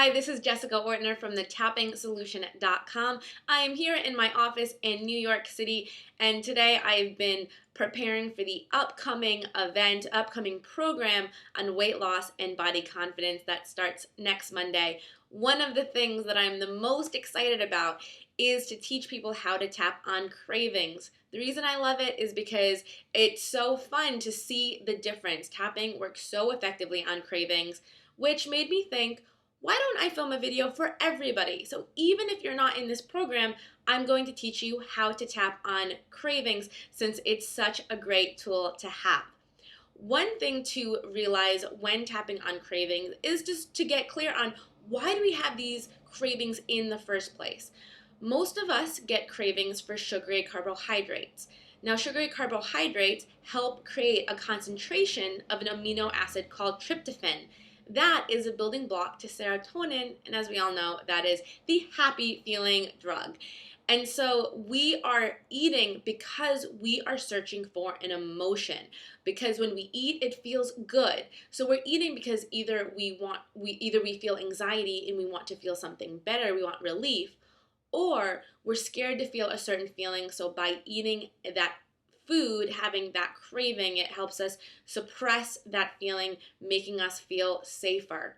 Hi, this is Jessica Ortner from the tappingsolution.com. I am here in my office in New York City, and today I've been preparing for the upcoming program on weight loss and body confidence that starts next Monday. One of the things that I'm the most excited about is to teach people how to tap on cravings. The reason I love it is because it's so fun to see the difference. Tapping works so effectively on cravings, which made me think, why don't I film a video for everybody? So even if you're not in this program, I'm going to teach you how to tap on cravings since it's such a great tool to have. One thing to realize when tapping on cravings is just to get clear on why do we have these cravings in the first place. Most of us get cravings for sugary carbohydrates. Now, sugary carbohydrates help create a concentration of an amino acid called tryptophan. That is a building block to serotonin, and as we all know, that is the happy feeling drug. And so we are eating because we are searching for an emotion. Because when we eat, it feels good. So we're eating because either we feel anxiety and we want to feel something better, we want relief, or we're scared to feel a certain feeling. So by eating that food, having that craving, it helps us suppress that feeling, making us feel safer.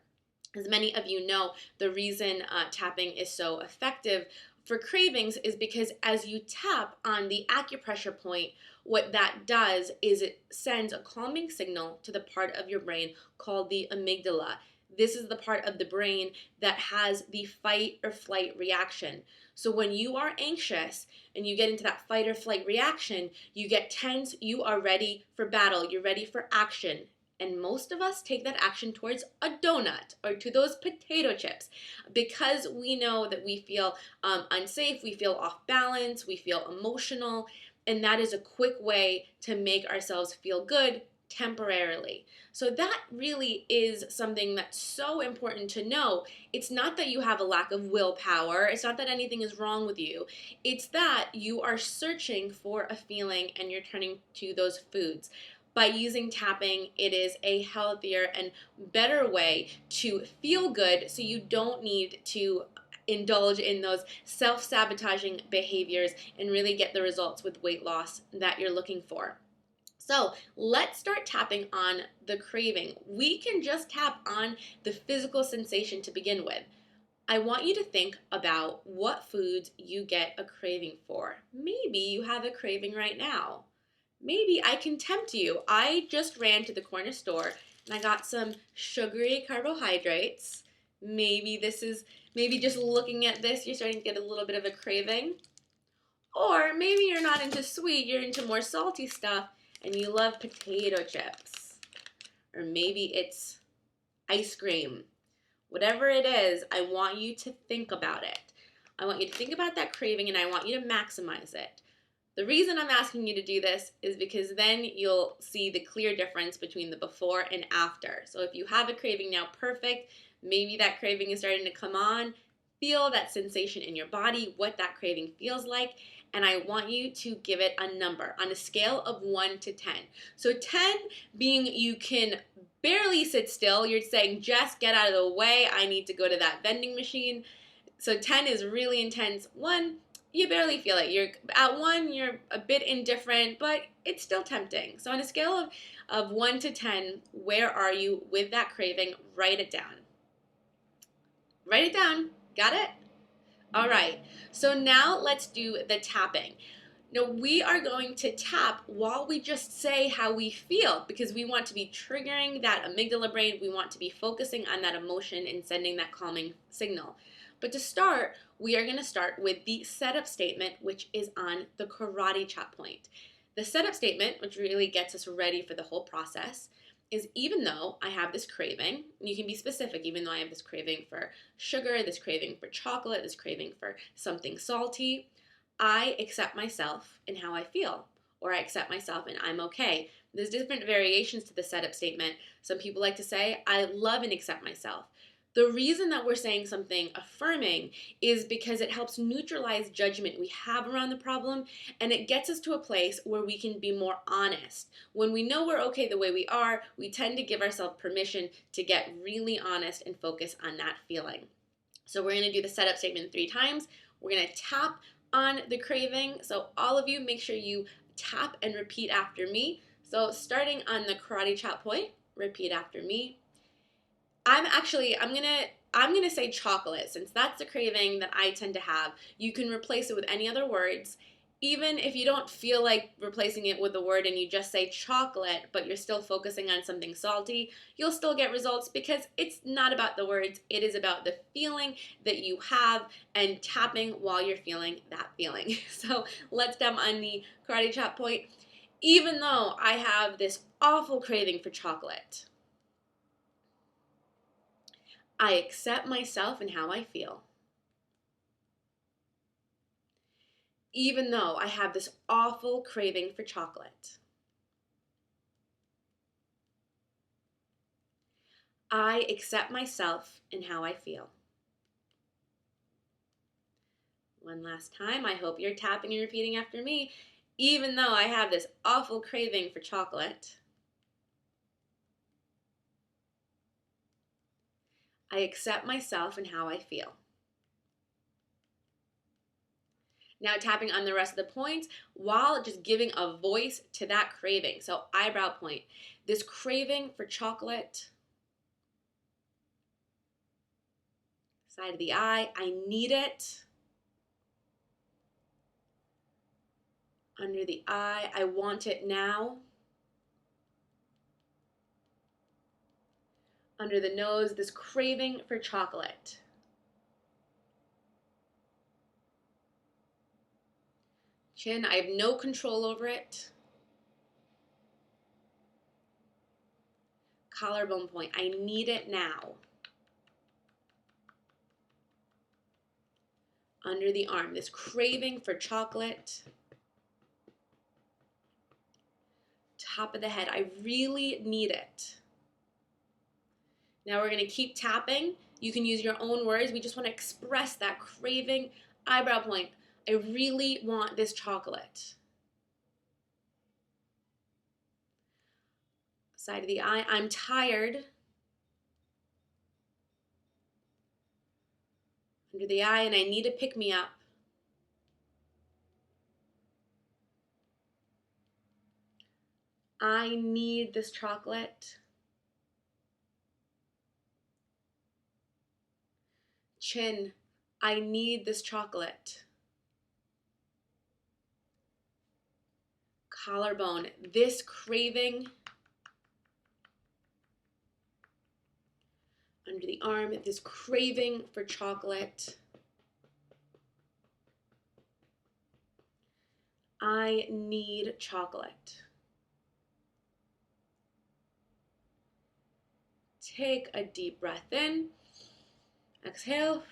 As many of you know, the reason tapping is so effective for cravings is because as you tap on the acupressure point, what that does is it sends a calming signal to the part of your brain called the amygdala. This is the part of the brain that has the fight or flight reaction. So when you are anxious and you get into that fight or flight reaction, you get tense, you are ready for battle, you're ready for action. And most of us take that action towards a donut or to those potato chips because we know that we feel unsafe, we feel off balance, we feel emotional, and that is a quick way to make ourselves feel good temporarily. So that really is something that's so important to know. It's not that you have a lack of willpower. It's not that anything is wrong with you. It's that you are searching for a feeling and you're turning to those foods. By using tapping, it is a healthier and better way to feel good so you don't need to indulge in those self-sabotaging behaviors and really get the results with weight loss that you're looking for. So let's start tapping on the craving. We can just tap on the physical sensation to begin with. I want you to think about what foods you get a craving for. Maybe you have a craving right now. Maybe I can tempt you. I just ran to the corner store and I got some sugary carbohydrates. Maybe just looking at this, you're starting to get a little bit of a craving. Or maybe you're not into sweet, you're into more salty stuff and you love potato chips. Or maybe it's ice cream. Whatever it is, I want you to think about it. I want you to think about that craving and I want you to maximize it. The reason I'm asking you to do this is because then you'll see the clear difference between the before and after. So if you have a craving now, perfect. Maybe that craving is starting to come on. Feel that sensation in your body, what that craving feels like, and I want you to give it a number on a scale of 1 to 10. So 10 being you can barely sit still. You're saying, Jess, get out of the way. I need to go to that vending machine. So 10 is really intense. 1, you barely feel it. You're at 1, you're a bit indifferent, but it's still tempting. So on a scale of 1 to 10, where are you with that craving? Write it down. Write it down. Got it? All right. So now let's do the tapping. Now we are going to tap while we just say how we feel because we want to be triggering that amygdala brain. We want to be focusing on that emotion and sending that calming signal. But to start, we are going to start with the setup statement, which is on the karate chop point. The setup statement, which really gets us ready for the whole process, is even though I have this craving, you can be specific, even though I have this craving for sugar, this craving for chocolate, this craving for something salty, I accept myself and how I feel, or I accept myself and I'm okay. There's different variations to the setup statement. Some people like to say, I love and accept myself. The reason that we're saying something affirming is because it helps neutralize judgment we have around the problem, and it gets us to a place where we can be more honest. When we know we're okay the way we are, we tend to give ourselves permission to get really honest and focus on that feeling. So we're going to do the setup statement 3 times. We're going to tap on the craving. So all of you, make sure you tap and repeat after me. So starting on the karate chop point, repeat after me. I'm gonna say chocolate, since that's the craving that I tend to have. You can replace it with any other words. Even if you don't feel like replacing it with a word and you just say chocolate, but you're still focusing on something salty, you'll still get results because it's not about the words, it is about the feeling that you have and tapping while you're feeling that feeling. So let's tap on the karate chop point. Even though I have this awful craving for chocolate, I accept myself and how I feel. Even though I have this awful craving for chocolate, I accept myself and how I feel. One last time, I hope you're tapping and repeating after me. Even though I have this awful craving for chocolate, I accept myself and how I feel. Now tapping on the rest of the points while just giving a voice to that craving. So eyebrow point, this craving for chocolate. Side of the eye, I need it. Under the eye, I want it now. Under the nose, this craving for chocolate. Chin, I have no control over it. Collarbone point, I need it now. Under the arm, this craving for chocolate. Top of the head, I really need it. Now we're going to keep tapping. You can use your own words. We just want to express that craving. Eyebrow point, I really want this chocolate. Side of the eye, I'm tired. Under the eye, and I need to pick me up. I need this chocolate. Chin, I need this chocolate. Collarbone, this craving. Under the arm, this craving for chocolate. I need chocolate. Take a deep breath in. Exhale.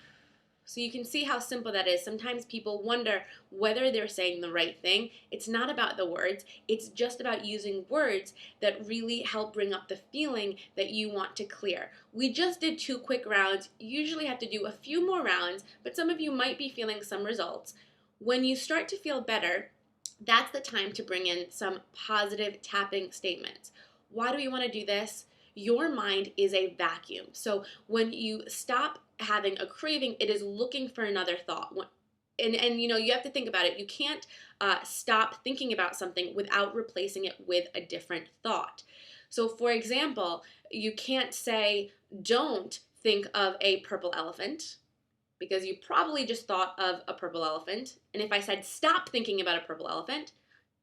So you can see how simple that is. Sometimes people wonder whether they're saying the right thing. It's not about the words. It's just about using words that really help bring up the feeling that you want to clear. We just did 2 quick rounds. You usually have to do a few more rounds, but some of you might be feeling some results. When you start to feel better, that's the time to bring in some positive tapping statements. Why do we want to do this? Your mind is a vacuum. So when you stop having a craving, it is looking for another thought. And you have to think about it. You can't stop thinking about something without replacing it with a different thought. So for example, you can't say, don't think of a purple elephant, because you probably just thought of a purple elephant. And if I said, stop thinking about a purple elephant,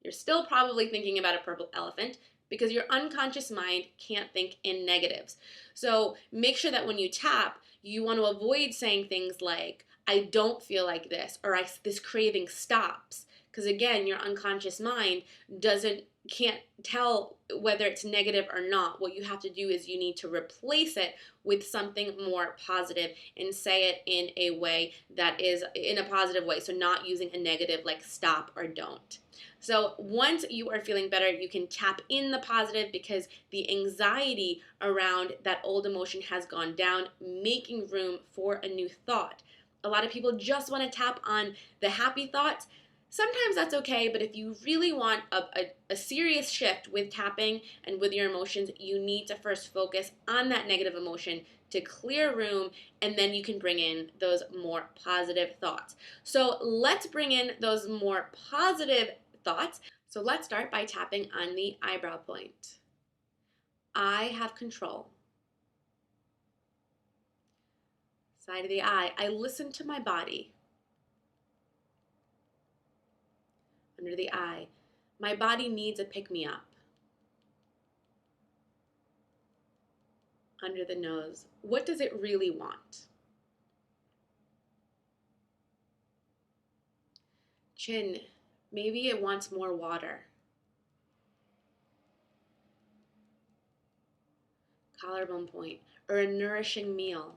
you're still probably thinking about a purple elephant, because your unconscious mind can't think in negatives. So make sure that when you tap, you want to avoid saying things like, I don't feel like this, or this craving stops. Because again, your unconscious mind doesn't can't tell whether it's negative or not, what you have to do is you need to replace it with something more positive and say it in a way that is in a positive way. So not using a negative like stop or don't. So once you are feeling better, you can tap in the positive because the anxiety around that old emotion has gone down, making room for a new thought. A lot of people just want to tap on the happy thoughts. Sometimes that's okay, but if you really want a serious shift with tapping and with your emotions, you need to first focus on that negative emotion to clear room, and then you can bring in those more positive thoughts. So let's bring in those more positive thoughts. So let's start by tapping on the eyebrow point. I have control. Side of the eye, I listen to my body. Under the eye, my body needs a pick-me-up. Under the nose, what does it really want? Chin, maybe it wants more water. Collarbone point, or a nourishing meal.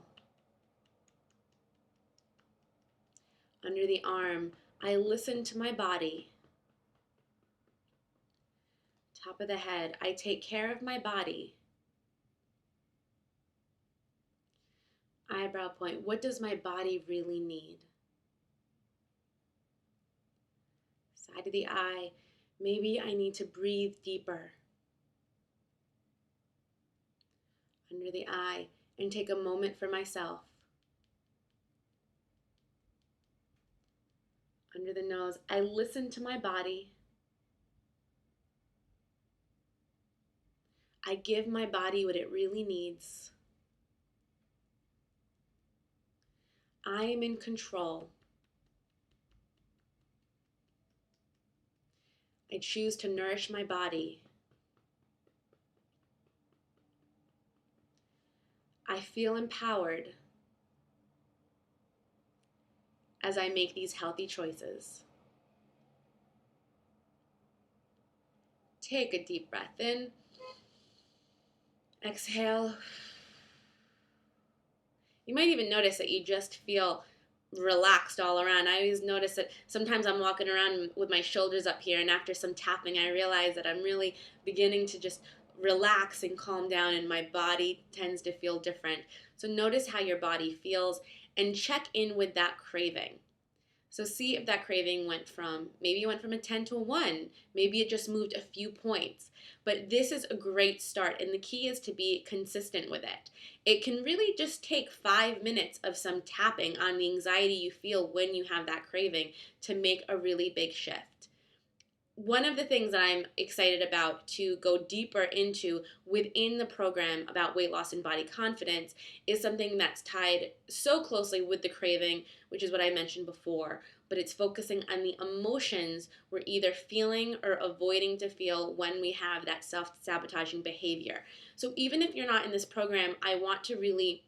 Under the arm, I listen to my body. Top of the head, I take care of my body. Eyebrow point, what does my body really need? Side of the eye, maybe I need to breathe deeper. Under the eye, and take a moment for myself. Under the nose, I listen to my body. I give my body what it really needs. I am in control. I choose to nourish my body. I feel empowered as I make these healthy choices. Take a deep breath in. Exhale. You might even notice that you just feel relaxed all around. I always notice that sometimes I'm walking around with my shoulders up here, and after some tapping, I realize that I'm really beginning to just relax and calm down, and my body tends to feel different. So notice how your body feels and check in with that craving. So see if that craving maybe it went from a 10 to a 1. Maybe it just moved a few points. But this is a great start, and the key is to be consistent with it. It can really just take 5 minutes of some tapping on the anxiety you feel when you have that craving to make a really big shift. One of the things that I'm excited about to go deeper into within the program about weight loss and body confidence is something that's tied so closely with the craving, which is what I mentioned before, but it's focusing on the emotions we're either feeling or avoiding to feel when we have that self-sabotaging behavior. So even if you're not in this program, I want to really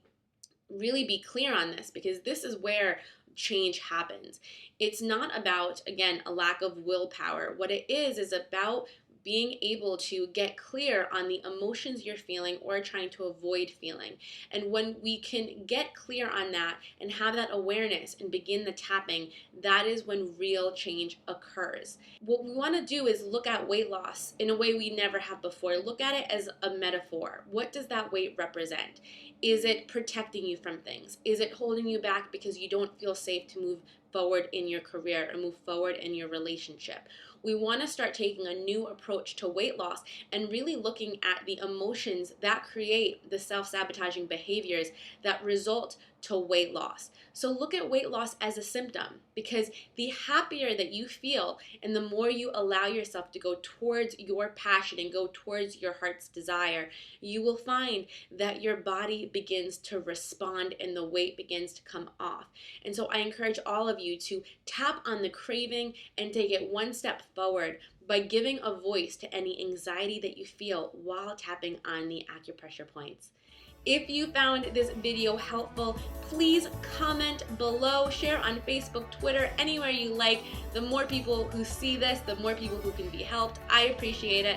be clear on this, because this is where change happens. It's not about, again, a lack of willpower. What it is about being able to get clear on the emotions you're feeling or trying to avoid feeling. And when we can get clear on that and have that awareness and begin the tapping, that is when real change occurs. What we want to do is look at weight loss in a way we never have before. Look at it as a metaphor. What does that weight represent? Is it protecting you from things? Is it holding you back because you don't feel safe to move forward in your career or move forward in your relationship? We want to start taking a new approach to weight loss and really looking at the emotions that create the self-sabotaging behaviors that result to weight loss. So look at weight loss as a symptom, because the happier that you feel and the more you allow yourself to go towards your passion and go towards your heart's desire, you will find that your body begins to respond and the weight begins to come off. And so I encourage all of you to tap on the craving and take it one step forward by giving a voice to any anxiety that you feel while tapping on the acupressure points. If you found this video helpful, please comment below, share on Facebook, Twitter, anywhere you like. The more people who see this, the more people who can be helped. I appreciate it.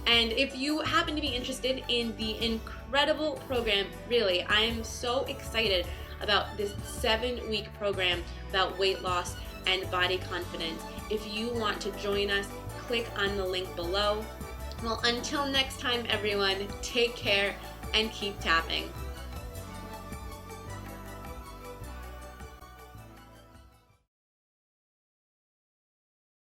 And if you happen to be interested in the incredible program, really, I am so excited about this 7-week program about weight loss and body confidence. If you want to join us, click on the link below. Well, until next time, everyone, take care and keep tapping.